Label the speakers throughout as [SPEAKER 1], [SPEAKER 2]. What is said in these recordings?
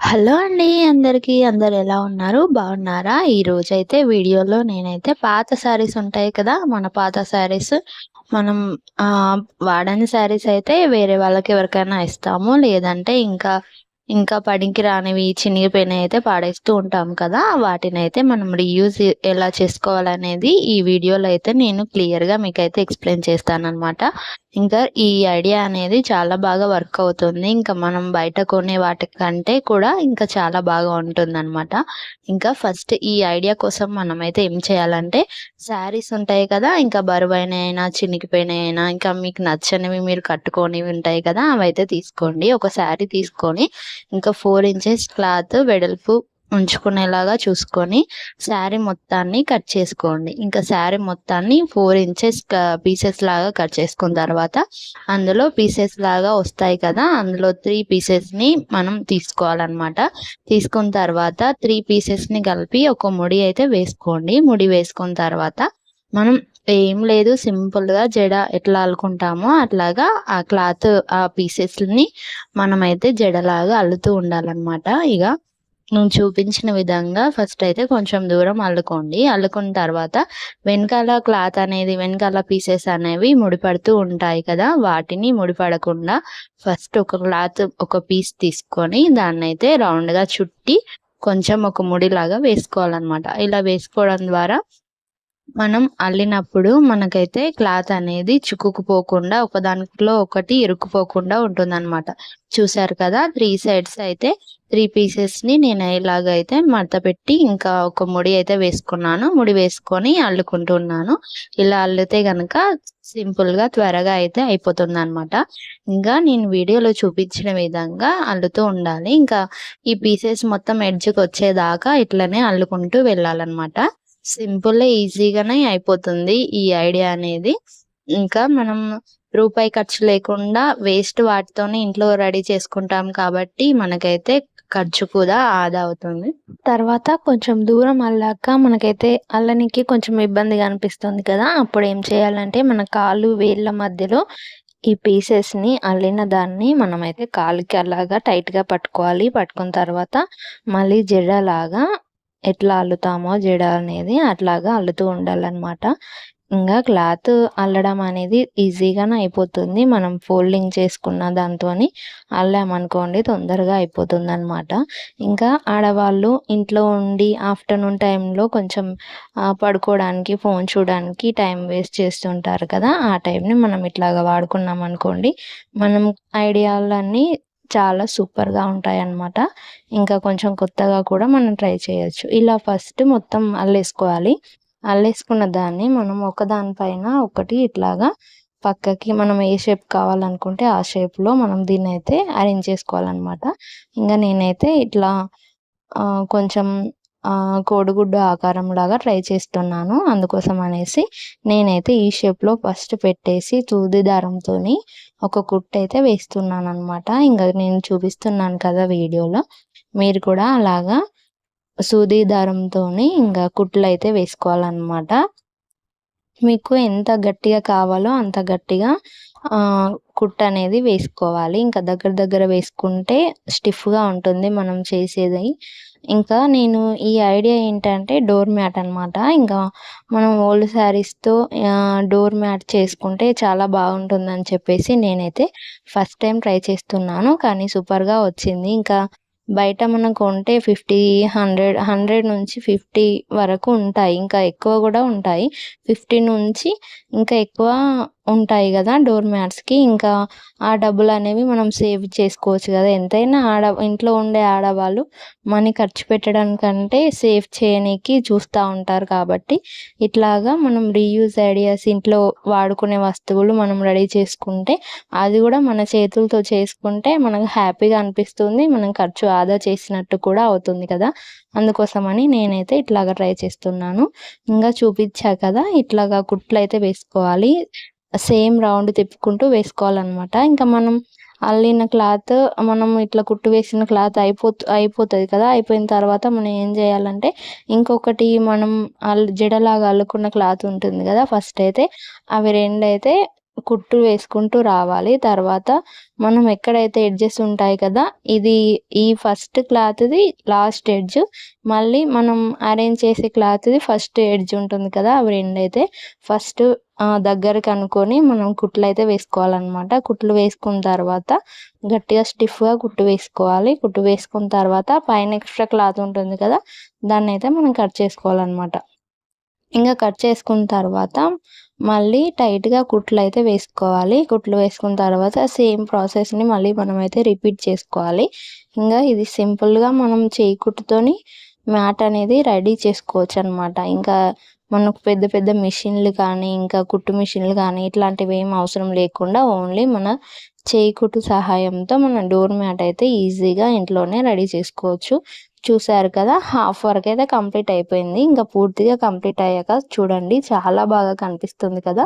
[SPEAKER 1] Hello అండి అందరికీ. అందరూ ఎలా ఉన్నారు? బాగున్నారా? ఈరోజైతే వీడియోలో నేనైతే పాత శారీస్ ఉంటాయి కదా! మన పాత శారీస్ మనం వాడని శారీస్ అయితే వేరే వాళ్ళకి ఎవరికైనా ఇస్తాము. లేదంటే ఇంకా పనికి రానివి చినిగిపోయినయి అయితే పాడేస్తూ ఉంటాం కదా! వాటినైతే మనం రీయూజ్ ఎలా చేసుకోవాలనేది ఈ వీడియోలో అయితే నేను క్లియర్‌గా మీకైతే ఎక్స్‌ప్లెయిన్ చేస్తాననమాట. ఇంకా ఈ ఐడియా అనేది చాలా బాగా వర్క్ అవుతుంది. ఇంకా మనం బయట కొనే వాటికంటే కూడా ఇంకా చాలా బాగా ఉంటుందనమాట. ఇంకా ఫస్ట్ ఈ ఐడియా కోసం మనమైతే ఏం చేయాలంటే శారీస్ ఉంటాయి కదా! ఇంకా బరువైనయైనా, చినిగిపోయినయైనా, ఇంకా మీకు నచ్చనివి మీరు కట్టుకోనివి ఉంటాయి కదా! అవైతే తీసుకోండి. ఒక శారీ తీసుకొని ఇంకా 4 ఇంచెస్ క్లాత్ వెడల్పు ఉంచుకునేలాగా చూసుకొని శారీ మొత్తాన్ని కట్ చేసుకోండి. ఇంకా శారీ మొత్తాన్ని 4 ఇంచెస్ పీసెస్ లాగా కట్ చేసుకున్న తర్వాత అందులో పీసెస్ లాగా వస్తాయి కదా! అందులో 3 పీసెస్‌ని మనం తీసుకోవాలనమాట. తీసుకున్న తర్వాత 3 పీసెస్‌ని కలిపి ఒక ముడి అయితే వేసుకోండి. ముడి వేసుకున్న తర్వాత మనం ఏం లేదు, సింపుల్‌గా జడ ఎట్లా అల్లుకుంటామో అట్లాగా ఆ క్లాత్ ఆ పీసెస్‌ని మనమైతే జడలాగా అల్లుతూ ఉండాలనమాట. నేను చూపించిన విధంగా ఫస్ట్ అయితే కొంచెం దూరం అల్లుకోండి. అల్లుకున్న తర్వాత వెనకాల క్లాత్ అనేది వెనకాల పీసెస్ అనేవి ముడిపడుతూ ఉంటాయి కదా! వాటిని ముడిపడకుండా ఫస్ట్ ఒక పీస్ తీసుకొని దాన్నైతే రౌండ్‌గా చుట్టి కొంచెం ఒక ముడిలాగా వేసుకోవాలనమాట. ఇలా వేసుకోవడం ద్వారా మనం అల్లినప్పుడు మనకైతే క్లాత్ అనేది చిక్కుకుపోకుండా ఒకదాంట్లో ఒకటి ఇరుక్కుపోకుండా ఉంటుందన్నమాట. చూసారు కదా! 3 సైడ్స్ అయితే 3 పీసెస్‌ని నేను ఇలాగైతే మడతపెట్టి ఇంకా ఒక ముడి అయితే వేసుకున్నాను. ముడి వేసుకొని అల్లుకుంటున్నాను. ఇలా అల్లితే గనక సింపుల్‌గా త్వరగా అయితే అయిపోతుందన్నమాట. ఇంకా నేను వీడియోలో చూపించిన విధంగా అల్లుతూ ఉండాలి. ఇంకా ఈ పీసెస్ మొత్తం ఎడ్జ్‌కొచ్చేదాకా ఇట్లనే అల్లుకుంటూ వెళ్ళాలన్నమాట. సింపుల్, ఈజీగానే అయిపోతుంది ఈ ఐడియా అనేది. ఇంకా మనం రూపాయి ఖర్చు లేకుండా వేస్ట్ వాటితోనే ఇంట్లో రెడీ చేసుకుంటాం కాబట్టి మనకైతే ఖర్చు కూడా ఆదా అవుతుంది. తర్వాత కొంచెం దూరం అల్లాక మనకైతే అల్లనికి కొంచెం ఇబ్బందిగా అనిపిస్తుంది కదా! అప్పుడేం చేయాలంటే మన కాళ్ళు, వేళ్ళ మధ్యలో ఈ పీసెస్‌ని అల్లిన దాన్ని మనమైతే కాలుకి అలాగా టైట్‌గా పట్టుకోవాలి. పట్టుకున్న తర్వాత మళ్ళీ జడలాగా ఎట్లా అల్లుతామో జడ అనేది అట్లాగా అల్లుతూ ఉండాలనమాట. ఇంగా క్లాత్ అల్లడం అనేది ఈజీగానే అయిపోతుంది. మనం ఫోల్డింగ్ చేసుకున్న దాంతోని అల్లామనుకోండి తొందరగా అయిపోతుందనమాట. ఇంకా ఆడవాళ్ళు ఇంట్లో ఉండి ఆఫ్టర్‌నూన్ టైంలో కొంచెం పడుకోవడానికి, ఫోన్ చూడడానికి టైం వేస్ట్ చేస్తుంటారు కదా! ఆ టైంని మనం ఇట్లాగా వాడుకున్నామనుకోండి, మనం ఐడియాలన్నీ చాలా సూపర్‌గా ఉంటాయన్నమాట. ఇంకా కొంచెం కొత్తగా కూడా మనం ట్రై చేయొచ్చు. ఇలా ఫస్ట్ మొత్తం అల్లేసుకోవాలి. అల్లేసుకున్న దాన్ని మనం ఒకదాని పైన ఒకటి ఇట్లాగా పక్కకి మనం ఏ షేప్ కావాలనుకుంటే ఆ షేప్‌లో మనం దీన్నైతే అరేంజ్ చేసుకోవాలనమాట. ఇంగ నేనైతే ఇట్లా కొంచెం కోడిగుడ్డు ఆకారంలాగా ట్రై చేస్తున్నాను. అందుకోసం అనేసి నేనైతే ఈ షేప్‌లో ఫస్ట్ పెట్టేసి సూది దారంతోని ఒక కుట్టయితే వేస్తున్నాననమాట. ఇంగ నేను చూపిస్తున్నాను కదా వీడియోలో. మీరు కూడా అలాగా సూది దారంతోని ఇంగ కుట్లయితే వేసుకోవాలనమాట. మీకు ఎంత గట్టిగా కావాలో అంత గట్టిగా కుట్టనేది వేసుకోవాలి. ఇంకా దగ్గర దగ్గర వేసుకుంటే స్టిఫ్‌గా ఉంటుంది మనం చేసేది. ఇంకా నేను ఈ ఐడియా ఏంటంటే డోర్ మ్యాట్ అనమాట. ఇంకా మనం ఓల్డ్ శారీస్‌తో డోర్ మ్యాట్ చేసుకుంటే చాలా బాగుంటుందని చెప్పేసి నేనైతే ఫస్ట్ టైమ్ ట్రై చేస్తున్నాను. కానీ సూపర్‌గా వచ్చింది. ఇంకా బయట మనం కొంటే 50, 100 నుంచి 50 వరకు ఉంటాయి. ఇంకా ఎక్కువ గూడా ఉంటాయి. 50 నుంచి ఇంకా ఎక్కువ ఉంటాయి గదా! డోర్ మ్యాట్స్‌కి. ఇంకా ఆ డబ్బులనేవి మనం సేవ్ చేసుకోవచ్చు గదా! ఎంతైనా ఇంట్లో ఉండే ఆడవాళ్ళు మనీ ఖర్చు పెట్టడం కంటే సేవ్ చేయనీకి చూస్తా ఉంటారు కాబట్టి, ఇట్లాగా మనం రీయూజ్ ఐడియాస్ ఇంట్లో వాడుకునే వస్తువులు మనం రెడీ చేసుకుంటే, అది గూడా మన చేతులతో చేసుకుంటే మనకు హ్యాపీగా అనిపిస్తుంది. మనం ఖర్చు ఆదా చేసినట్టు కూడా అవుతుంది కదా! అందుకోసమని నేనైతే ఇట్లాగా ట్రై చేస్తున్నాను. ఇంగా చూపిచ్చా కదా! ఇట్లాగా కుట్లయితే వేసుకోవాలి. సేమ్ రౌండ్ తిప్పుకుంటూ వేసుకోవాలనమాట. ఇంకా మనం అల్లిన క్లాత్ మనం ఇట్లా కుట్టు వేసిన క్లాత్ అయిపోతది కదా! అయిపోయిన తర్వాత మనం ఏం జేయాలంటే, ఇంకొకటి మనం జడలాగా అల్లుకున్న క్లాత్ ఉంటుంది గదా! ఫస్ట్ అయితే అవి రెండైతే కుట్టు వేసుకుంటూ రావాలి. తర్వాత మనం ఎక్కడైతే ఎడ్జెస్ ఉంటాయి కదా, ఇది ఈ ఫస్ట్ క్లాత్‌ది లాస్ట్ ఎడ్జ్, మళ్ళీ మనం అరేంజ్ చేసే క్లాత్‌ది ఫస్ట్ ఎడ్జ్ ఉంటుంది కదా, అవి రెండైతే ఫస్ట్ దగ్గరికి అనుకొని మనం కుట్లయితే వేసుకోవాలన్నమాట. కుట్లు వేసుకున్న తర్వాత గట్టిగా స్టిఫ్‌గా కుట్టు వేసుకోవాలి. కుట్టు వేసుకున్న తర్వాత పైన ఎక్స్ట్రా క్లాత్ ఉంటుంది కదా, దాన్నైతే మనం కట్ చేసుకోవాలన్నమాట. ఇంకా కట్ చేసుకున్న తర్వాత మళ్ళీ టైట్‌గా కుట్లయితే వేసుకోవాలి. కుట్లు వేసుకున్న తర్వాత సేమ్ ప్రాసెస్‌ని మళ్ళీ మనమైతే రిపీట్ చేసుకోవాలి. ఇంకా ఇది సింపుల్‌గా మనం చేయి కుట్టుతోని మ్యాట్ అనేది రెడీ చేసుకోవచ్చనమాట. ఇంకా మనకు పెద్ద పెద్ద మిషన్లు కానీ, ఇంకా కుట్టు మిషన్లు కానీ ఇట్లాంటివి ఏం అవసరం లేకుండా ఓన్లీ మన చేయి కుట్టు సహాయంతో మన డోర్ మ్యాట్ అయితే ఈజీగా ఇంట్లోనే రెడీ చేసుకోవచ్చు. చూసారు కదా, హాఫ్ వరకు అయితే కంప్లీట్ అయిపోయింది. ఇంకా పూర్తిగా కంప్లీట్ అయ్యాక చూడండి చాలా బాగా కనిపిస్తుంది కదా,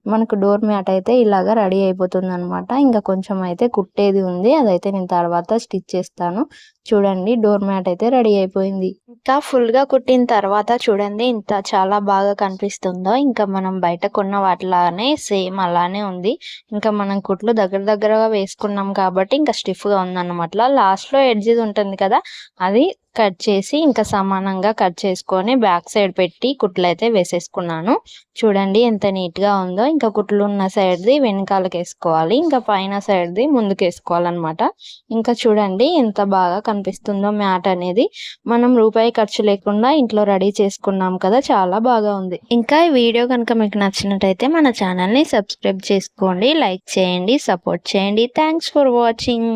[SPEAKER 1] మనకు డోర్ మ్యాట్ అయితే ఇలాగా రెడీ అయిపోతుందనమాట. ఇంకా కొంచెం అయితే కుట్టేది ఉంది, అదైతే నేను తర్వాత స్టిచ్ చేస్తాను. చూడండి డోర్ మ్యాట్ అయితే రెడీ అయిపోయింది. ఇంకా ఫుల్గా కుట్టిన తర్వాత చూడండి ఇంత చాలా బాగా కనిపిస్తుందో. ఇంకా మనం బయట కొన్న వాటిలానే సేమ్ అలానే ఉంది. ఇంకా మనం కుట్లు దగ్గర దగ్గరగా వేసుకున్నాం కాబట్టి ఇంకా స్టిఫ్గా ఉందన్నమాట. లాస్ట్లో ఎడ్జ్ ఉంటుంది కదా, అది కట్ చేసి ఇంకా సమానంగా కట్ చేసుకొని బ్యాక్ సైడ్ పెట్టి కుట్లు అయితే వేసేసుకున్నాను. చూడండి ఎంత నీట్గా ఉందో. ఇంకా కుట్లు ఉన్న సైడ్ది వెనకాలకి వేసుకోవాలి, ఇంకా పైన సైడ్ది ముందుకు వేసుకోవాలన్నమాట. ఇంకా చూడండి ఎంత బాగా కనిపిస్తుందో మ్యాట్ అనేది. మనం రూపాయి ఖర్చు లేకుండా ఇంట్లో రెడీ చేసుకున్నాం కదా, చాలా బాగా ఉంది. ఇంకా ఈ వీడియో కనుక మీకు నచ్చినట్టయితే మన ఛానల్ని సబ్స్క్రైబ్ చేసుకోండి, లైక్ చేయండి, సపోర్ట్ చేయండి. Thanks for watching.